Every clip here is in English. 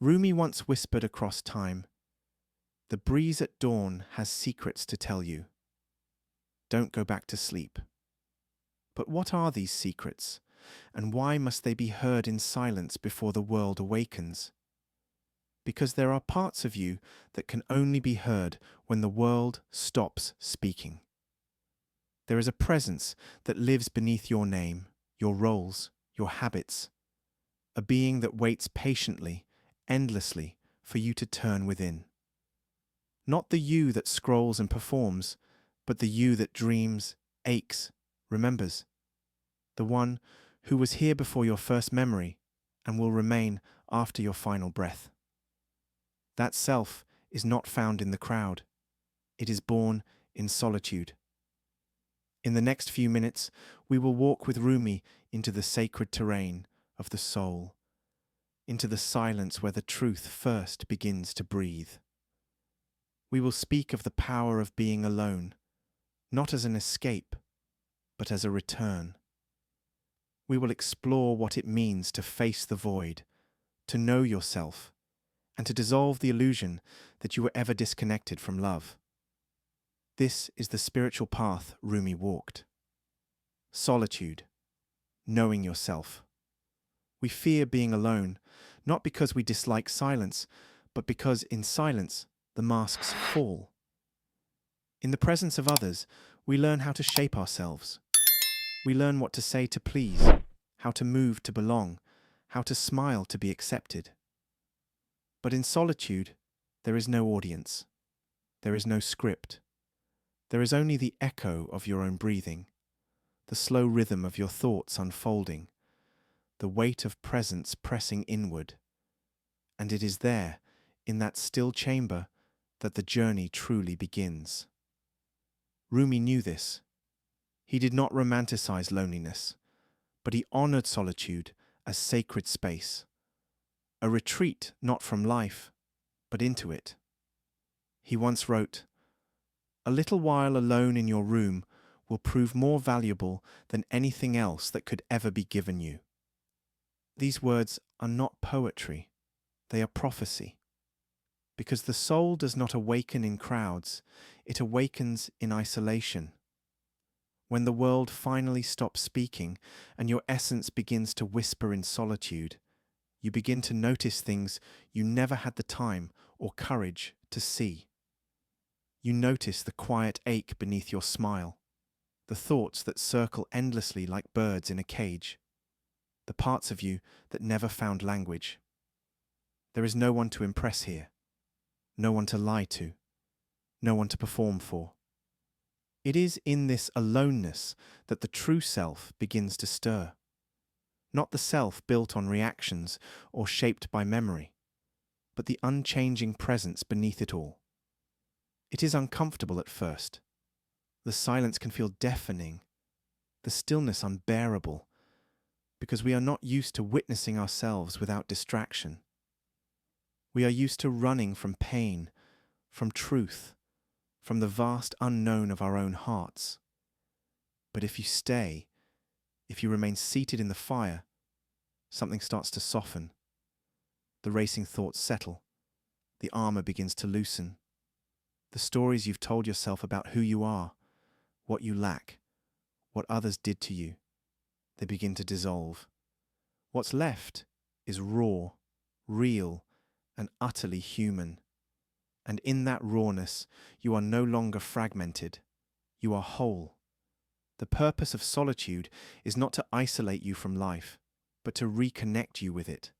Rumi once whispered across time, "The breeze at dawn has secrets to tell you. Don't go back to sleep." But what are these secrets, and why must they be heard in silence before the world awakens? Because there are parts of you that can only be heard when the world stops speaking. There is a presence that lives beneath your name, your roles, your habits, a being that waits patiently, endlessly, for you to turn within. Not the you that scrolls and performs, but the you that dreams, aches, remembers. The one who was here before your first memory and will remain after your final breath. That self is not found in the crowd. It is born in solitude. In the next few minutes, we will walk with Rumi into the sacred terrain of the soul, into the silence where the truth first begins to breathe. We will speak of the power of being alone, not as an escape, but as a return. We will explore what it means to face the void, to know yourself, and to dissolve the illusion that you were ever disconnected from love. This is the spiritual path Rumi walked. Solitude, knowing yourself. We fear being alone, not because we dislike silence, but because in silence the masks fall. In the presence of others, we learn how to shape ourselves. We learn what to say to please, how to move to belong, how to smile to be accepted. But in solitude, there is no audience. There is no script. There is only the echo of your own breathing, the slow rhythm of your thoughts unfolding, the weight of presence pressing inward. And it is there, in that still chamber, that the journey truly begins. Rumi knew this. He did not romanticize loneliness, but he honored solitude as sacred space, a retreat not from life, but into it. He once wrote, "A little while alone in your room will prove more valuable than anything else that could ever be given you." These words are not poetry, they are prophecy. Because the soul does not awaken in crowds, it awakens in isolation. When the world finally stops speaking and your essence begins to whisper in solitude, you begin to notice things you never had the time or courage to see. You notice the quiet ache beneath your smile, the thoughts that circle endlessly like birds in a cage, the parts of you that never found language. There is no one to impress here, no one to lie to, no one to perform for. It is in this aloneness that the true self begins to stir. Not the self built on reactions or shaped by memory, but the unchanging presence beneath it all. It is uncomfortable at first. The silence can feel deafening, the stillness unbearable, because we are not used to witnessing ourselves without distraction. We are used to running from pain, from truth, from the vast unknown of our own hearts. But if you stay, if you remain seated in the fire, something starts to soften. The racing thoughts settle. The armor begins to loosen. The stories you've told yourself about who you are, what you lack, what others did to you, they begin to dissolve. What's left is raw, real, and utterly human. And in that rawness, you are no longer fragmented. You are whole. The purpose of solitude is not to isolate you from life, but to reconnect you with it.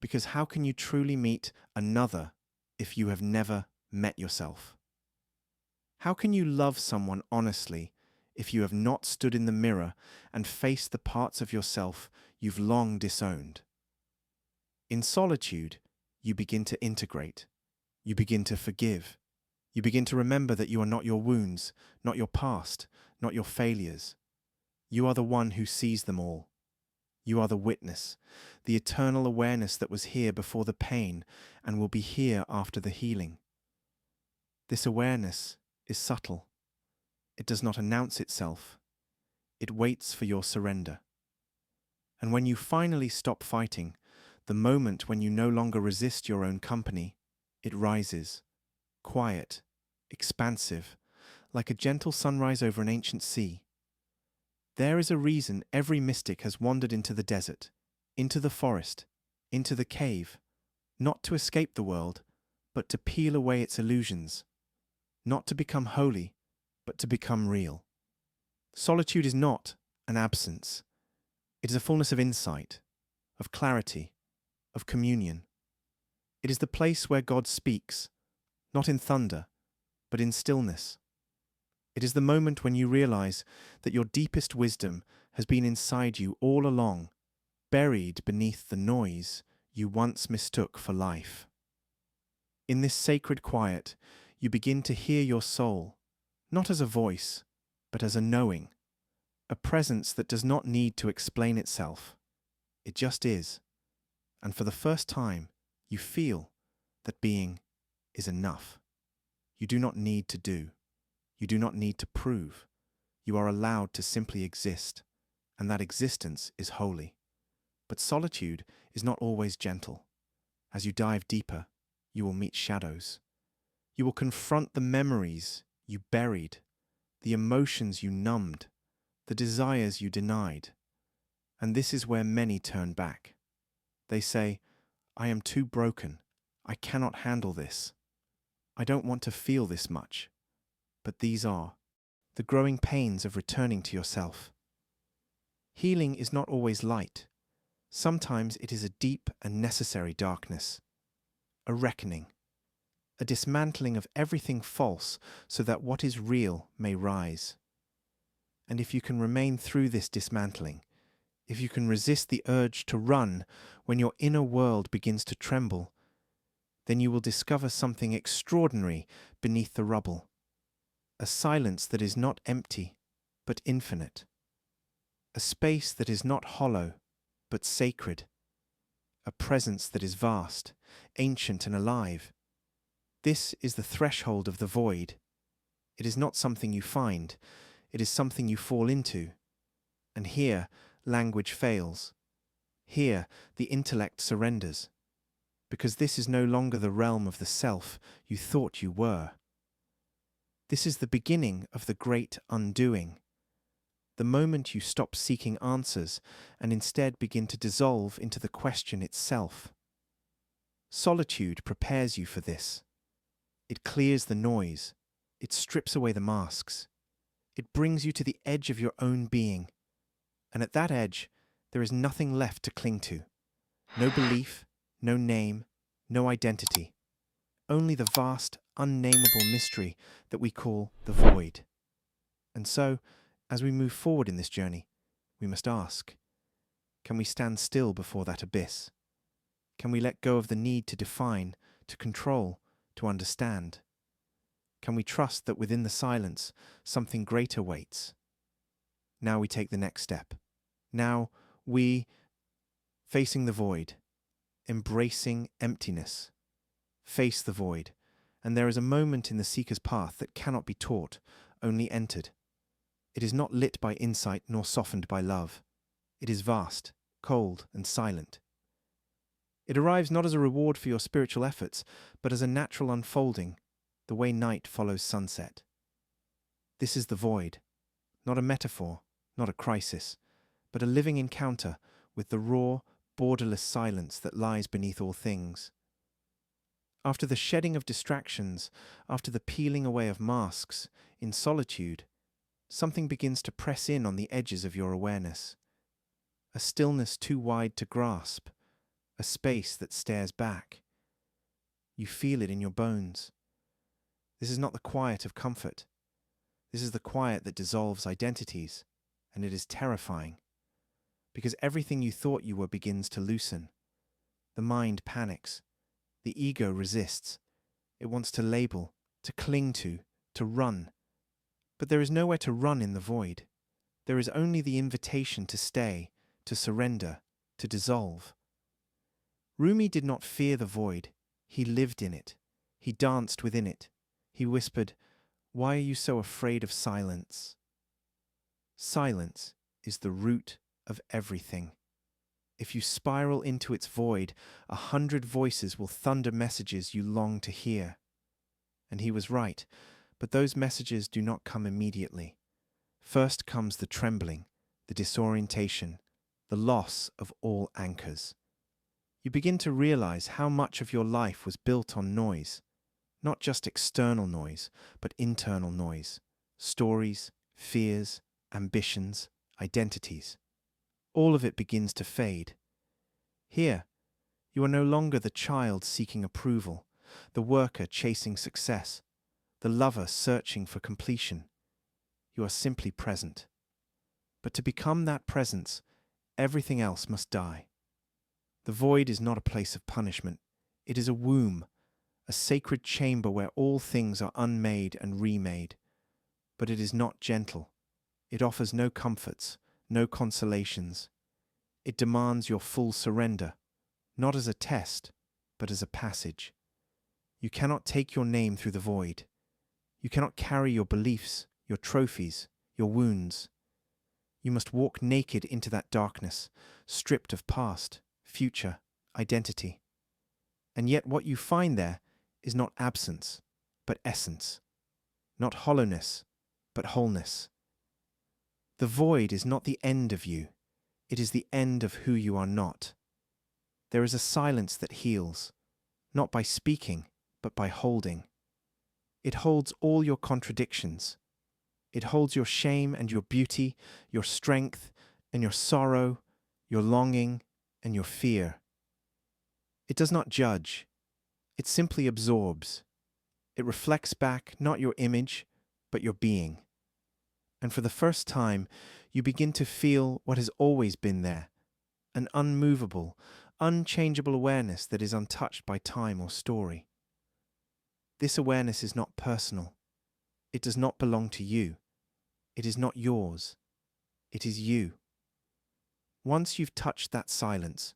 Because how can you truly meet another if you have never met yourself? How can you love someone honestly if you have not stood in the mirror and faced the parts of yourself you've long disowned? In solitude, you begin to integrate. You begin to forgive. You begin to remember that you are not your wounds, not your past, not your failures. You are the one who sees them all. You are the witness, the eternal awareness that was here before the pain and will be here after the healing. This awareness is subtle. It does not announce itself. It waits for your surrender. And when you finally stop fighting, the moment when you no longer resist your own company, it rises, quiet, expansive, like a gentle sunrise over an ancient sea. There is a reason every mystic has wandered into the desert, into the forest, into the cave, not to escape the world, but to peel away its illusions, not to become holy, but to become real. Solitude is not an absence. It is a fullness of insight, of clarity, of communion. It is the place where God speaks, not in thunder, but in stillness. It is the moment when you realize that your deepest wisdom has been inside you all along, buried beneath the noise you once mistook for life. In this sacred quiet, you begin to hear your soul, not as a voice, but as a knowing, a presence that does not need to explain itself. It just is. And for the first time, you feel that being is enough. You do not need to do. You do not need to prove. You are allowed to simply exist, and that existence is holy. But solitude is not always gentle. As you dive deeper, you will meet shadows. You will confront the memories you buried, the emotions you numbed, the desires you denied. And this is where many turn back. They say, I am too broken. I cannot handle this. I don't want to feel this much. But these are the growing pains of returning to yourself. Healing is not always light. Sometimes it is a deep and necessary darkness, a reckoning, a dismantling of everything false so that what is real may rise. And if you can remain through this dismantling, if you can resist the urge to run when your inner world begins to tremble, then you will discover something extraordinary beneath the rubble. A silence that is not empty, but infinite. A space that is not hollow, but sacred. A presence that is vast, ancient and alive. This is the threshold of the void. It is not something you find, it is something you fall into. And here, language fails. Here, the intellect surrenders. Because this is no longer the realm of the self you thought you were. This is the beginning of the great undoing. The moment you stop seeking answers and instead begin to dissolve into the question itself. Solitude prepares you for this. It clears the noise. It strips away the masks. It brings you to the edge of your own being. And at that edge, there is nothing left to cling to. No belief, no name, no identity. Only the vast, unnameable mystery that we call the void. And so, as we move forward in this journey, we must ask, can we stand still before that abyss? Can we let go of the need to define, to control, to understand? Can we trust that within the silence, something greater waits? Now we take the next step. Now we, facing the void, embracing emptiness, face the void, and there is a moment in the seeker's path that cannot be taught, only entered. It is not lit by insight nor softened by love. It is vast, cold, and silent. It arrives not as a reward for your spiritual efforts, but as a natural unfolding, the way night follows sunset. This is the void, not a metaphor, not a crisis, but a living encounter with the raw, borderless silence that lies beneath all things. After the shedding of distractions, after the peeling away of masks, in solitude, something begins to press in on the edges of your awareness. A stillness too wide to grasp, a space that stares back. You feel it in your bones. This is not the quiet of comfort. This is the quiet that dissolves identities, and it is terrifying. Because everything you thought you were begins to loosen. The mind panics. The ego resists. It wants to label, to cling to run. But there is nowhere to run in the void. There is only the invitation to stay, to surrender, to dissolve. Rumi did not fear the void. He lived in it. He danced within it. He whispered, "Why are you so afraid of silence?" Silence is the root of everything. If you spiral into its void, 100 voices will thunder messages you long to hear. And he was right, but those messages do not come immediately. First comes the trembling, the disorientation, the loss of all anchors. You begin to realize how much of your life was built on noise, not just external noise, but internal noise, stories, fears, ambitions, identities. All of it begins to fade. Here, you are no longer the child seeking approval, the worker chasing success, the lover searching for completion. You are simply present. But to become that presence, everything else must die. The void is not a place of punishment. It is a womb, a sacred chamber where all things are unmade and remade. But it is not gentle. It offers no comforts, no consolations. It demands your full surrender, not as a test, but as a passage. You cannot take your name through the void. You cannot carry your beliefs, your trophies, your wounds. You must walk naked into that darkness, stripped of past, future, identity. And yet what you find there is not absence, but essence. Not hollowness, but wholeness. The void is not the end of you. It is the end of who you are not. There is a silence that heals, not by speaking, but by holding. It holds all your contradictions. It holds your shame and your beauty, your strength and your sorrow, your longing and your fear. It does not judge. It simply absorbs. It reflects back not your image, but your being. And for the first time, you begin to feel what has always been there, an unmovable, unchangeable awareness that is untouched by time or story. This awareness is not personal. It does not belong to you. It is not yours. It is you. Once you've touched that silence,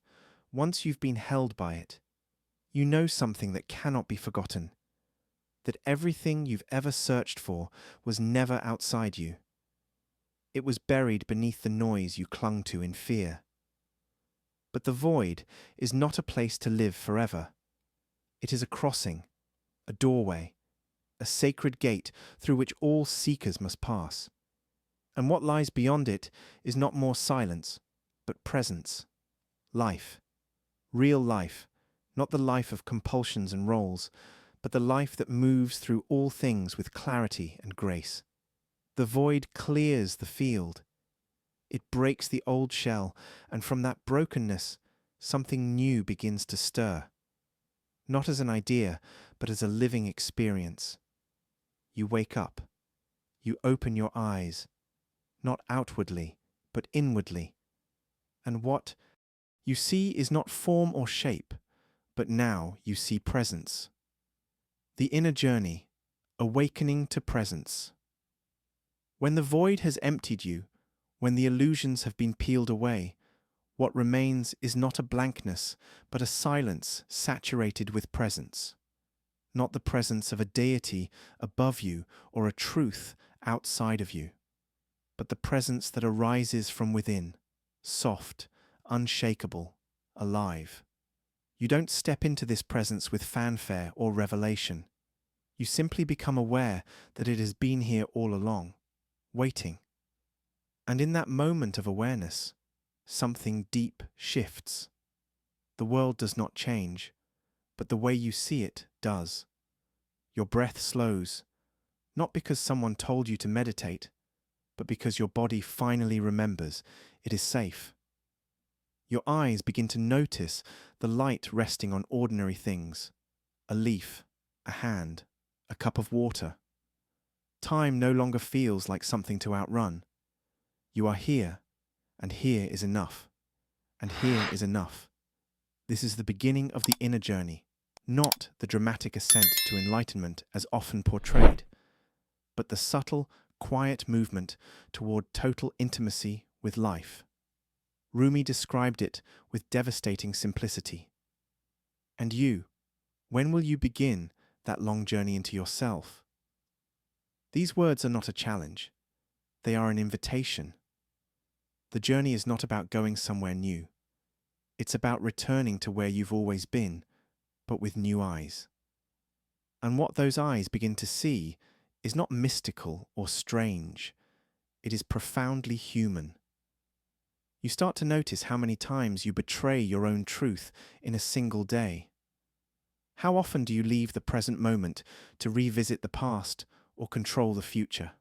once you've been held by it, you know something that cannot be forgotten, that everything you've ever searched for was never outside you. It was buried beneath the noise you clung to in fear. But the void is not a place to live forever. It is a crossing, a doorway, a sacred gate through which all seekers must pass. And what lies beyond it is not more silence, but presence, life, real life, not the life of compulsions and roles, but the life that moves through all things with clarity and grace. The void clears the field. It breaks the old shell, and from that brokenness, something new begins to stir. Not as an idea, but as a living experience. You wake up. You open your eyes, not outwardly, but inwardly. And what you see is not form or shape, but now you see presence. The inner journey, awakening to presence. When the void has emptied you, when the illusions have been peeled away, what remains is not a blankness, but a silence saturated with presence. Not the presence of a deity above you or a truth outside of you, but the presence that arises from within, soft, unshakable, alive. You don't step into this presence with fanfare or revelation. You simply become aware that it has been here all along, waiting. And in that moment of awareness, something deep shifts. The world does not change, but the way you see it does. Your breath slows, not because someone told you to meditate, but because your body finally remembers it is safe. Your eyes begin to notice the light resting on ordinary things, a leaf, a hand, a cup of water. Time no longer feels like something to outrun. You are here, and here is enough, and here is enough. This is the beginning of the inner journey, not the dramatic ascent to enlightenment as often portrayed, but the subtle, quiet movement toward total intimacy with life. Rumi described it with devastating simplicity. And you, when will you begin that long journey into yourself? These words are not a challenge. They are an invitation. The journey is not about going somewhere new. It's about returning to where you've always been, but with new eyes. And what those eyes begin to see is not mystical or strange. It is profoundly human. You start to notice how many times you betray your own truth in a single day. How often do you leave the present moment to revisit the past or control the future?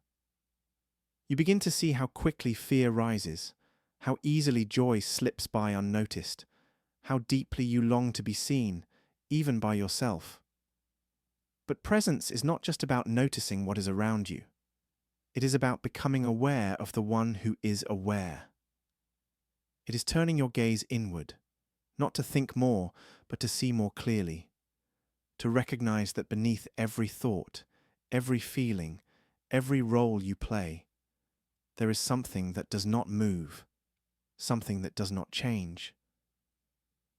You begin to see how quickly fear rises, how easily joy slips by unnoticed, how deeply you long to be seen, even by yourself. But presence is not just about noticing what is around you. It is about becoming aware of the one who is aware. It is turning your gaze inward, not to think more, but to see more clearly, to recognize that beneath every thought, every feeling, every role you play, there is something that does not move, something that does not change.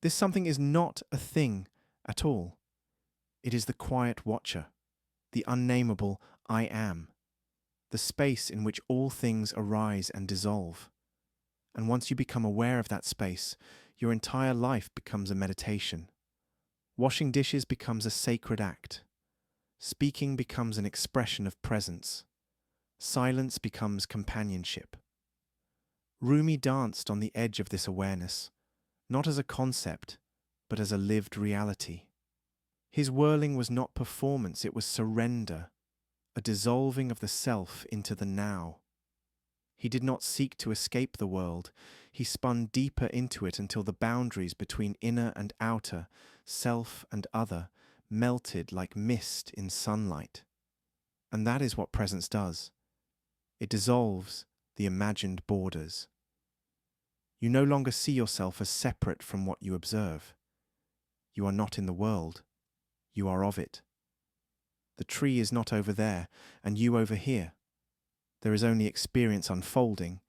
This something is not a thing at all. It is the quiet watcher, the unnameable I am, the space in which all things arise and dissolve. And once you become aware of that space, your entire life becomes a meditation. Washing dishes becomes a sacred act. Speaking becomes an expression of presence. Silence becomes companionship. Rumi danced on the edge of this awareness, not as a concept, but as a lived reality. His whirling was not performance, it was surrender, a dissolving of the self into the now. He did not seek to escape the world. He spun deeper into it until the boundaries between inner and outer, self and other, melted like mist in sunlight. And that is what presence does. It dissolves the imagined borders. You no longer see yourself as separate from what you observe. You are not in the world. You are of it. The tree is not over there, and you over here. There is only experience unfolding,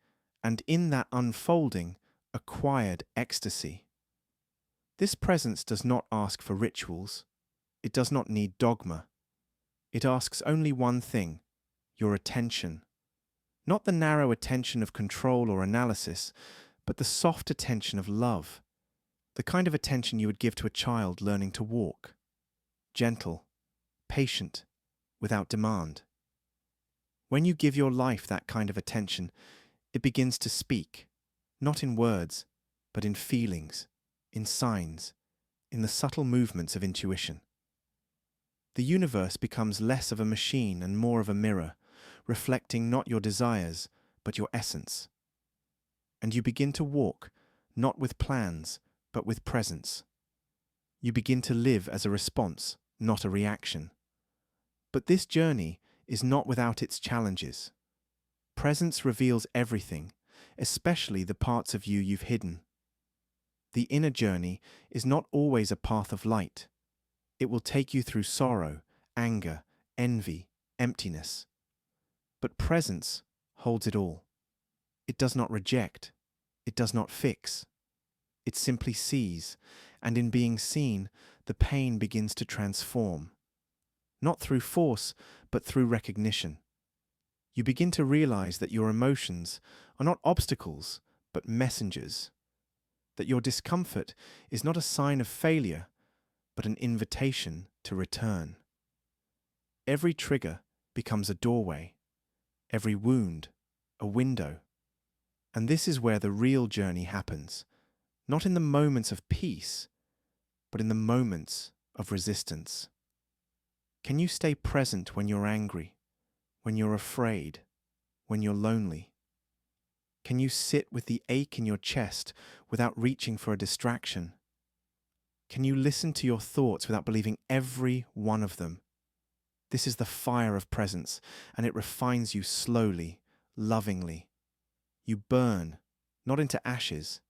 and in that unfolding, a quiet ecstasy. This presence does not ask for rituals. It does not need dogma. It asks only one thing, your attention. Not the narrow attention of control or analysis, but the soft attention of love, the kind of attention you would give to a child learning to walk. Gentle, patient, without demand. When you give your life that kind of attention, it begins to speak, not in words, but in feelings, in signs, in the subtle movements of intuition. The universe becomes less of a machine and more of a mirror, reflecting not your desires, but your essence. And you begin to walk, not with plans, but with presence. You begin to live as a response, not a reaction. But this journey is not without its challenges. Presence reveals everything, especially the parts of you you've hidden. The inner journey is not always a path of light. It will take you through sorrow, anger, envy, emptiness. But presence holds it all. It does not reject. It does not fix. It simply sees, and in being seen, the pain begins to transform. Not through force, but through recognition. You begin to realize that your emotions are not obstacles, but messengers. That your discomfort is not a sign of failure, but an invitation to return. Every trigger becomes a doorway, every wound a window. And this is where the real journey happens, not in the moments of peace, but in the moments of resistance. Can you stay present when you're angry, when you're afraid, when you're lonely? Can you sit with the ache in your chest without reaching for a distraction? Can you listen to your thoughts without believing every one of them? This is the fire of presence, and it refines you slowly, lovingly. You burn, not into ashes,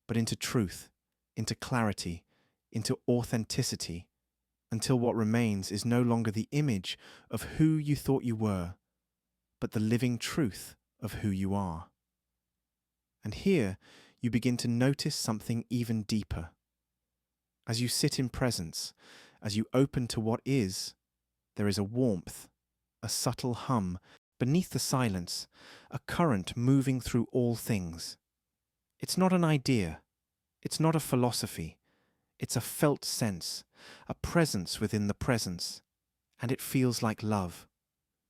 but into truth, into clarity, into authenticity, until what remains is no longer the image of who you thought you were, but the living truth of who you are. And here you begin to notice something even deeper. As you sit in presence, as you open to what is, there is a warmth, a subtle hum, beneath the silence, a current moving through all things. It's not an idea, It's not a philosophy. It's a felt sense, a presence within the presence, and it feels like love.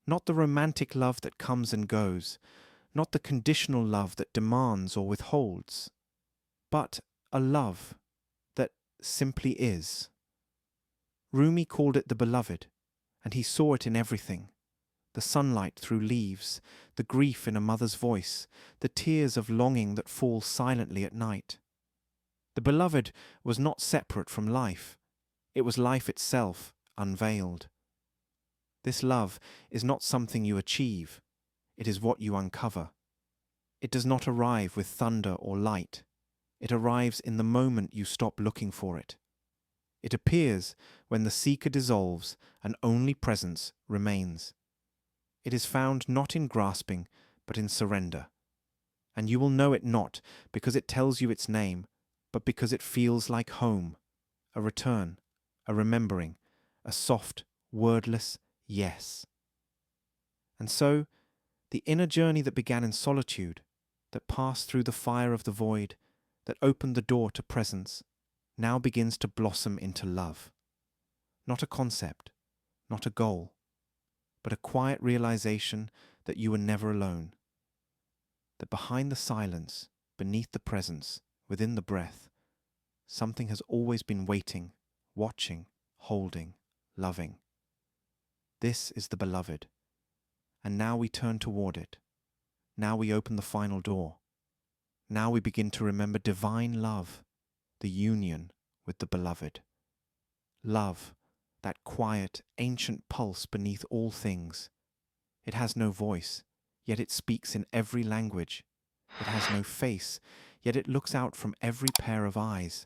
Not the romantic love that comes and goes, not the conditional love that demands or withholds, but a love that simply is. Rumi called it the beloved, and he saw it in everything. The sunlight through leaves, the grief in a mother's voice, the tears of longing that fall silently at night. The beloved was not separate from life. It was life itself, unveiled. This love is not something you achieve. It is what you uncover. It does not arrive with thunder or light. It arrives in the moment you stop looking for it. It appears when the seeker dissolves and only presence remains. It is found not in grasping, but in surrender. And you will know it not because it tells you its name, but because it feels like home, a return, a remembering, a soft, wordless yes. And so, the inner journey that began in solitude, that passed through the fire of the void, that opened the door to presence, now begins to blossom into love. Not a concept, not a goal, but a quiet realization that you were never alone. That behind the silence, beneath the presence, within the breath, something has always been waiting, watching, holding, loving. This is the beloved. And now we turn toward it. Now we open the final door. Now we begin to remember divine love, the union with the beloved. Love, that quiet, ancient pulse beneath all things. It has no voice, yet it speaks in every language. It has no face, yet it looks out from every pair of eyes.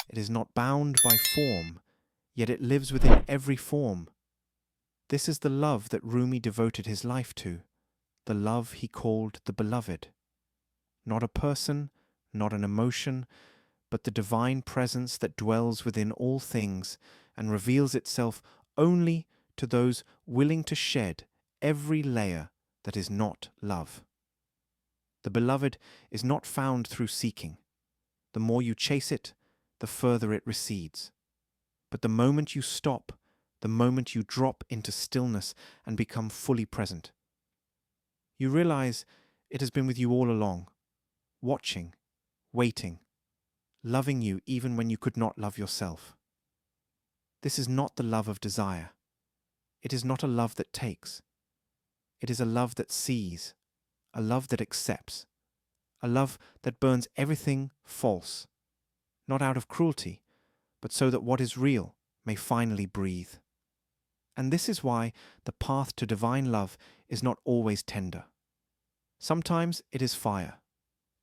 It is not bound by form, yet it lives within every form. This is the love that Rumi devoted his life to, the love he called the beloved. Not a person, not an emotion, but the divine presence that dwells within all things and reveals itself only to those willing to shed every layer that is not love. The beloved is not found through seeking. The more you chase it, the further it recedes. But the moment you stop, the moment you drop into stillness and become fully present, you realize it has been with you all along, watching, waiting, loving you even when you could not love yourself. This is not the love of desire. It is not a love that takes. It is a love that sees, a love that accepts, a love that burns everything false, not out of cruelty, but so that what is real may finally breathe. And this is why the path to divine love is not always tender. Sometimes it is fire.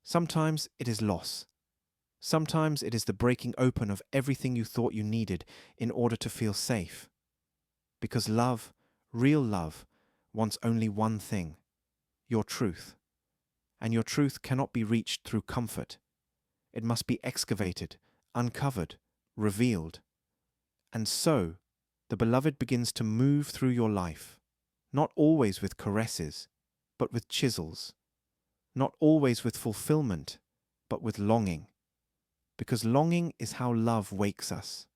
Sometimes it is loss. Sometimes it is the breaking open of everything you thought you needed in order to feel safe. Because love, real love, wants only one thing: your truth. And your truth cannot be reached through comfort. It must be excavated, uncovered, revealed. And so, the beloved begins to move through your life, not always with caresses, but with chisels, not always with fulfillment, but with longing. Because longing is how love wakes us.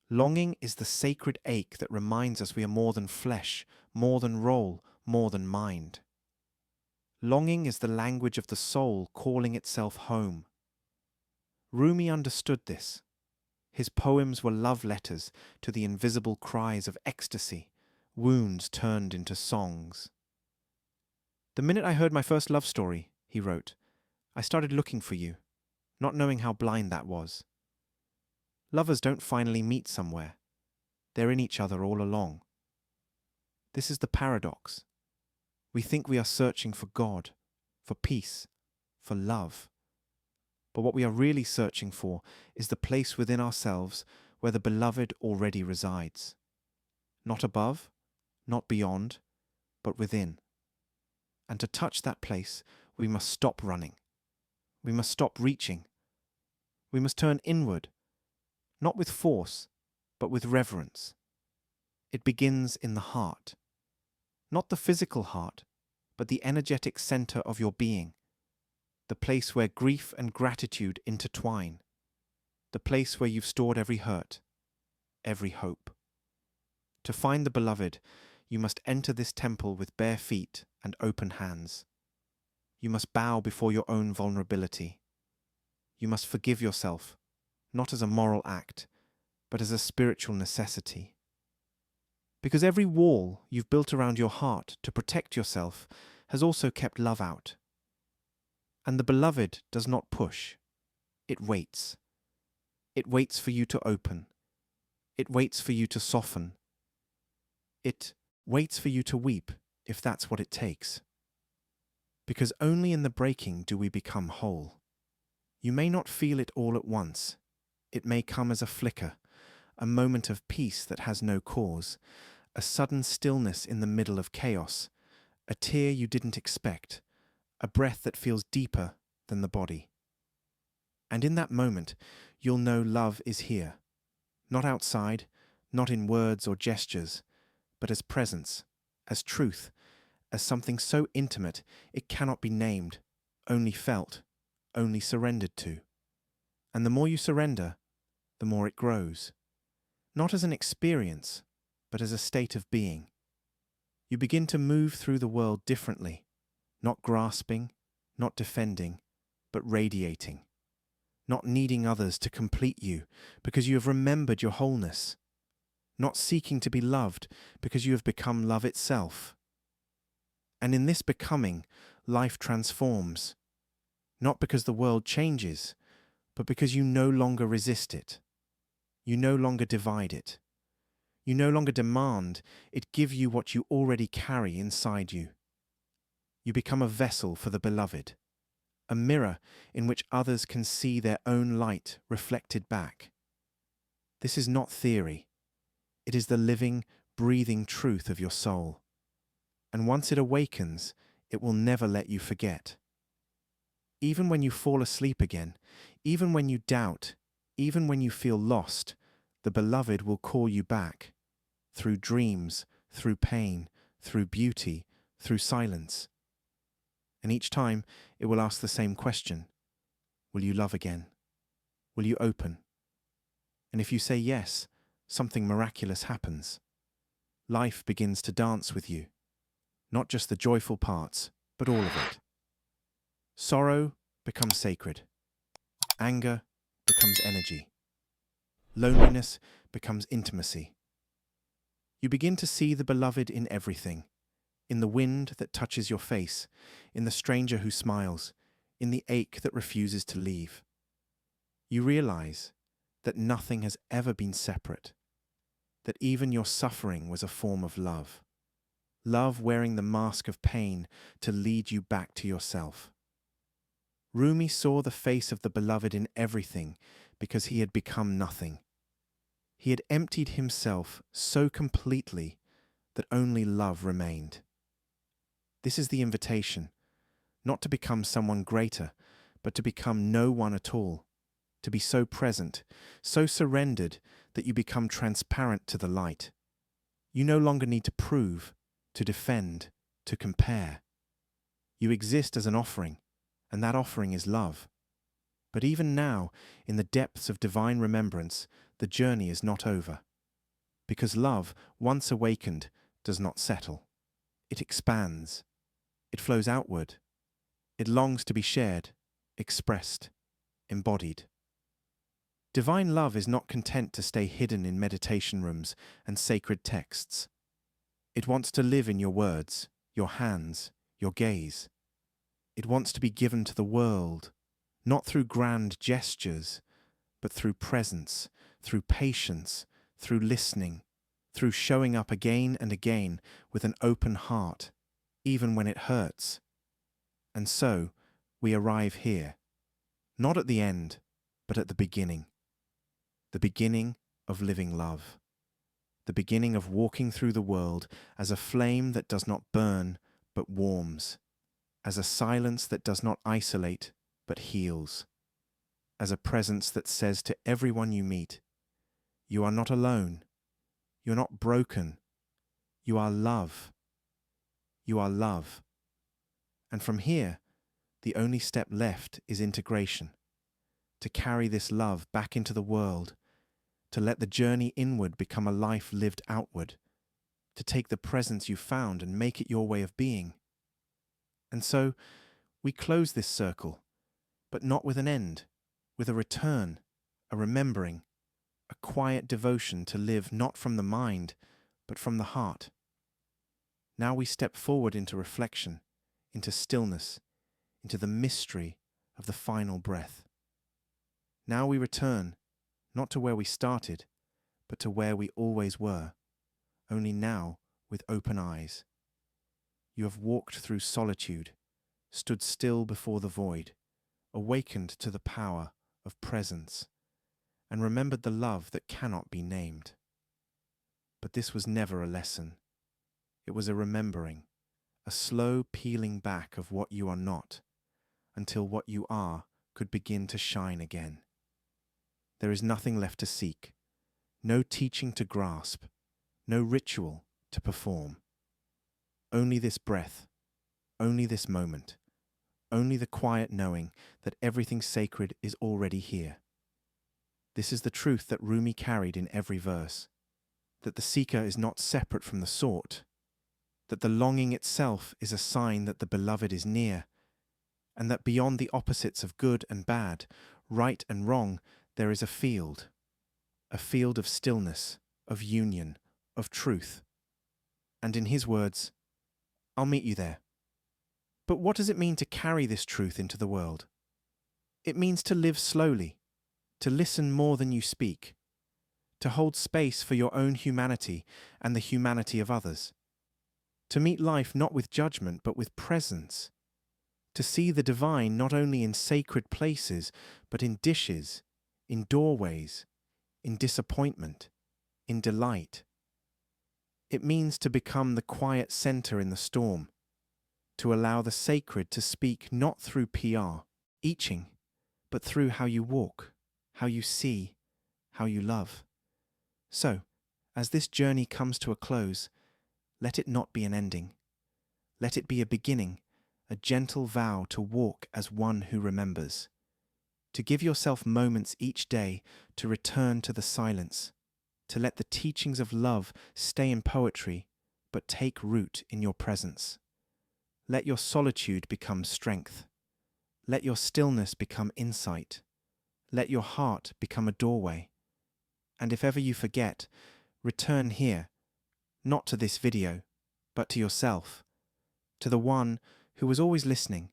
Longing is the sacred ache that reminds us we are more than flesh, more than role, more than mind. Longing is the language of the soul calling itself home. Rumi understood this. His poems were love letters to the invisible cries of ecstasy, wounds turned into songs. "The minute I heard my first love story," he wrote, "I started looking for you, not knowing how blind that was. Lovers don't finally meet somewhere. They're in each other all along. This is the paradox. We think we are searching for God, for peace, for love. But what we are really searching for is the place within ourselves where the beloved already resides. Not above, not beyond, but within. And to touch that place, we must stop running. We must stop reaching. We must turn inward, not with force, but with reverence. It begins in the heart. Not the physical heart, but the energetic center of your being, the place where grief and gratitude intertwine, the place where you've stored every hurt, every hope. To find the beloved, you must enter this temple with bare feet and open hands. You must bow before your own vulnerability. You must forgive yourself, not as a moral act, but as a spiritual necessity. Because every wall you've built around your heart to protect yourself has also kept love out. And the beloved does not push. It waits. It waits for you to open. It waits for you to soften. It waits for you to weep, if that's what it takes. Because only in the breaking do we become whole. You may not feel it all at once. It may come as a flicker, a moment of peace that has no cause, a sudden stillness in the middle of chaos, a tear you didn't expect, a breath that feels deeper than the body. And in that moment, you'll know love is here, not outside, not in words or gestures, but as presence, as truth, as something so intimate it cannot be named, only felt, only surrendered to. And the more you surrender, the more it grows. Not as an experience, but as a state of being. You begin to move through the world differently, not grasping, not defending, but radiating. Not needing others to complete you because you have remembered your wholeness. Not seeking to be loved because you have become love itself. And in this becoming, life transforms. Not because the world changes, but because you no longer resist it. You no longer divide it. You no longer demand it give you what you already carry inside you. You become a vessel for the beloved, a mirror in which others can see their own light reflected back. This is not theory. It is the living, breathing truth of your soul. And once it awakens, it will never let you forget. Even when you fall asleep again, even when you doubt, even when you feel lost, the beloved will call you back. Through dreams, through pain, through beauty, through silence. And each time it will ask the same question. Will you love again? Will you open? And if you say yes, something miraculous happens. Life begins to dance with you. Not just the joyful parts, but all of it. Sorrow becomes sacred. Anger becomes energy. Loneliness becomes intimacy. You begin to see the beloved in everything. In the wind that touches your face, in the stranger who smiles, in the ache that refuses to leave. You realize that nothing has ever been separate, that even your suffering was a form of love. Love wearing the mask of pain to lead you back to yourself. Rumi saw the face of the beloved in everything because he had become nothing. He had emptied himself so completely that only love remained. This is the invitation, not to become someone greater, but to become no one at all, to be so present, so surrendered that you become transparent to the light. You no longer need to prove, to defend, to compare. You exist as an offering, and that offering is love. But even now, in the depths of divine remembrance, the journey is not over. Because love, once awakened, does not settle. It expands. It flows outward. It longs to be shared, expressed, embodied. Divine love is not content to stay hidden in meditation rooms and sacred texts. It wants to live in your words, your hands, your gaze. It wants to be given to the world, not through grand gestures, but through presence, through patience, through listening, through showing up again and again with an open heart, even when it hurts. And so, we arrive here, not at the end, but at the beginning of living love, the beginning of walking through the world as a flame that does not burn, but warms, as a silence that does not isolate, but heals, as a presence that says to everyone you meet, you are not alone, you are not broken, you are love. You are love. And from here, the only step left is integration. to carry this love back into the world, to let the journey inward become a life lived outward, to take the presence you found and make it your way of being. And so, we close this circle, but not with an end, with a return, a remembering, a quiet devotion to live not from the mind, but from the heart. Now we step forward into reflection, into stillness, into the mystery of the final breath. Now we return, not to where we started, but to where we always were, only now with open eyes. You have walked through solitude, stood still before the void, awakened to the power of presence, and remembered the love that cannot be named. But this was never a lesson. It was a remembering, a slow peeling back of what you are not, until what you are could begin to shine again. There is nothing left to seek, no teaching to grasp, no ritual to perform. Only this breath, only this moment, only the quiet knowing that everything sacred is already here. This is the truth that Rumi carried in every verse, that the seeker is not separate from the sought, that the longing itself is a sign that the beloved is near, and that beyond the opposites of good and bad, right and wrong, there is a field of stillness, of union, of truth. And in his words, I'll meet you there. But what does it mean to carry this truth into the world? It means to live slowly, to listen more than you speak, to hold space for your own humanity and the humanity of others, to meet life not with judgment but with presence, to see the divine not only in sacred places but in dishes, in doorways, in disappointment, in delight. It means to become the quiet center in the storm, to allow the sacred to speak not through PR, eaching, but through how you walk, how you see, how you love. So, as this journey comes to a close, let it not be an ending. Let it be a beginning, a gentle vow to walk as one who remembers, to give yourself moments each day to return to the silence, to let the teachings of love stay in poetry, but take root in your presence. Let your solitude become strength. Let your stillness become insight. Let your heart become a doorway. And if ever you forget, return here, not to this video, but to yourself, to the one who was always listening,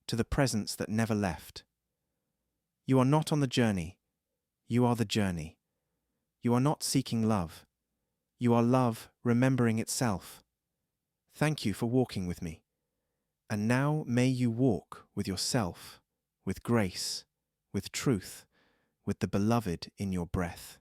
to the presence that never left. You are not on the journey. You are the journey. You are not seeking love. You are love remembering itself. Thank you for walking with me. And now may you walk with yourself, with grace, with truth, with the beloved in your breath.